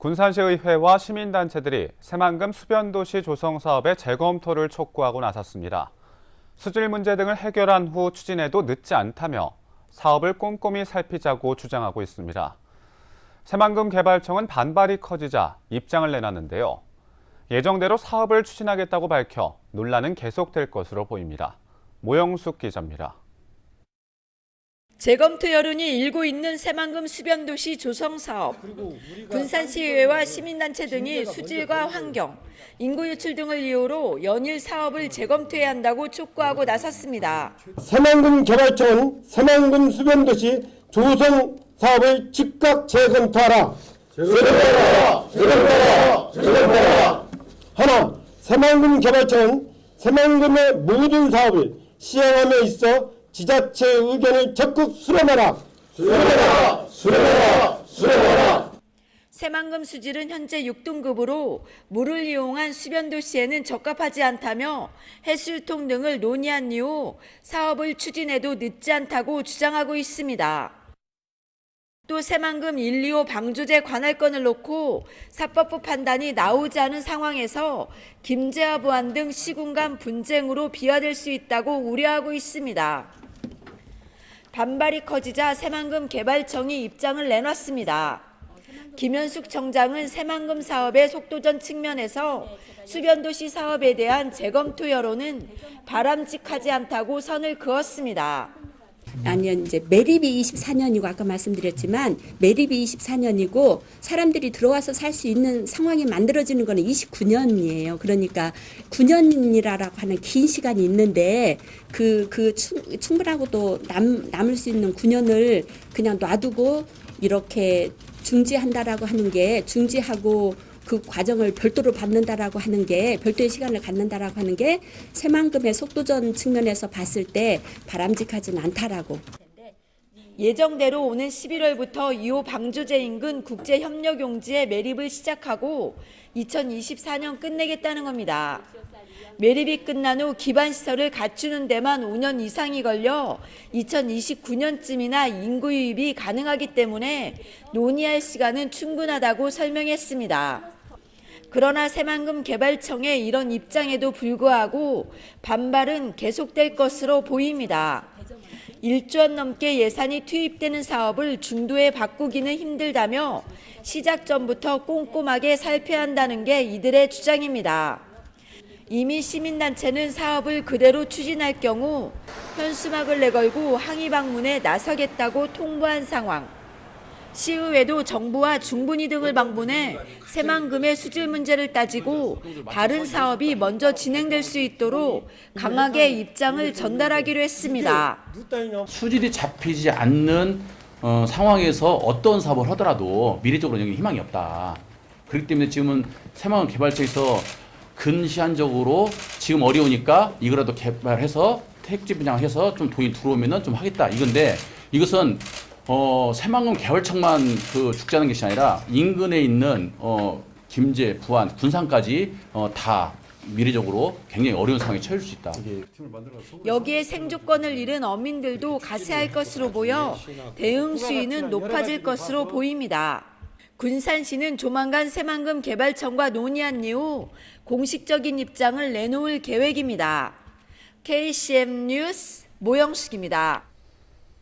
군산시의회와 시민단체들이 새만금 수변도시 조성 사업의 재검토를 촉구하고 나섰습니다. 수질 문제 등을 해결한 후 추진해도 늦지 않다며 사업을 꼼꼼히 살피자고 주장하고 있습니다. 새만금 개발청은 반발이 커지자 입장을 내놨는데요. 예정대로 사업을 추진하겠다고 밝혀 논란은 계속될 것으로 보입니다. 모영숙 기자입니다. 재검토 여론이 일고 있는 새만금 수변도시 조성 사업. 군산시의회와 시민단체 등이 수질과 환경, 인구 유출 등을 이유로 연일 사업을 재검토해야 한다고 촉구하고 나섰습니다. 새만금 개발청은 새만금 수변도시 조성 사업을 즉각 재검토하라. 재검토하라. 하나, 새만금 개발청은 새만금의 모든 사업을 시행함에 있어 지자체의 의견을 적극 수렴하라. 새만금 수질은 현재 6등급으로 물을 이용한 수변도시에는 적합하지 않다며 해수유통 등을 논의한 이후 사업을 추진해도 늦지 않다고 주장하고 있습니다. 또 새만금 1, 2호 방조제 관할권을 놓고 사법부 판단이 나오지 않은 상황에서 김제와 부안 등 시군 간 분쟁으로 비화될 수 있다고 우려하고 있습니다. 반발이 커지자 새만금 개발청이 입장을 내놨습니다. 김현숙 청장은 새만금 사업의 속도전 측면에서 수변도시 사업에 대한 재검토 여론은 바람직하지 않다고 선을 그었습니다. 아니요, 이제 매립이 24년이고 아까 말씀드렸지만 매립이 24년이고 사람들이 들어와서 살 수 있는 상황이 만들어지는 거는 29년이에요. 그러니까 9년이라고 하는 긴 시간이 있는데 충분하고 또 남을 수 있는 9년을 그냥 놔두고 이렇게 중지한다라고 하는 게 중지하고 그 과정을 별도로 받는다라고 하는 게 별도의 시간을 갖는다라고 하는 게 새만금의 속도전 측면에서 봤을 때 바람직하지는 않다라고. 예정대로 오는 11월부터 2호 방조제 인근 국제협력용지에 매립을 시작하고 2024년 끝내겠다는 겁니다. 매립이 끝난 후 기반시설을 갖추는 데만 5년 이상이 걸려 2029년쯤이나 인구 유입이 가능하기 때문에 논의할 시간은 충분하다고 설명했습니다. 그러나 새만금 개발청의 이런 입장에도 불구하고 반발은 계속될 것으로 보입니다. 1조 원 넘게 예산이 투입되는 사업을 중도에 바꾸기는 힘들다며 시작 전부터 꼼꼼하게 살펴야 한다는 게 이들의 주장입니다. 이미 시민단체는 사업을 그대로 추진할 경우 현수막을 내걸고 항의 방문에 나서겠다고 통보한 상황. 시의회도 정부와 중분위 등을 방문해 새만금의 수질 문제를 따지고 다른 사업이 먼저 진행될 수 있도록 강하게 입장을 전달하기로 했습니다. 수질이 잡히지 않는 상황에서 어떤 사업을 하더라도 미래적으로 여기 희망이 없다. 그렇기 때문에 지금은 새만금 개발처에서 근시한적으로 지금 어려우니까 이거라도 개발해서 택지 분양해서 좀 돈이 들어오면은 좀 하겠다 이건데 이것은 새만금 개발청만 죽자는 것이 아니라 인근에 있는 김제, 부안, 군산까지 다 미래적으로 굉장히 어려운 상황에 처해질 수 있다. 여기에 생존권을 잃은 어민들도 가세할 것으로 보여 대응 수위는 높아질 것으로 보입니다. 군산시는 조만간 새만금 개발청과 논의한 이후 공식적인 입장을 내놓을 계획입니다. KCM 뉴스 모영숙입니다.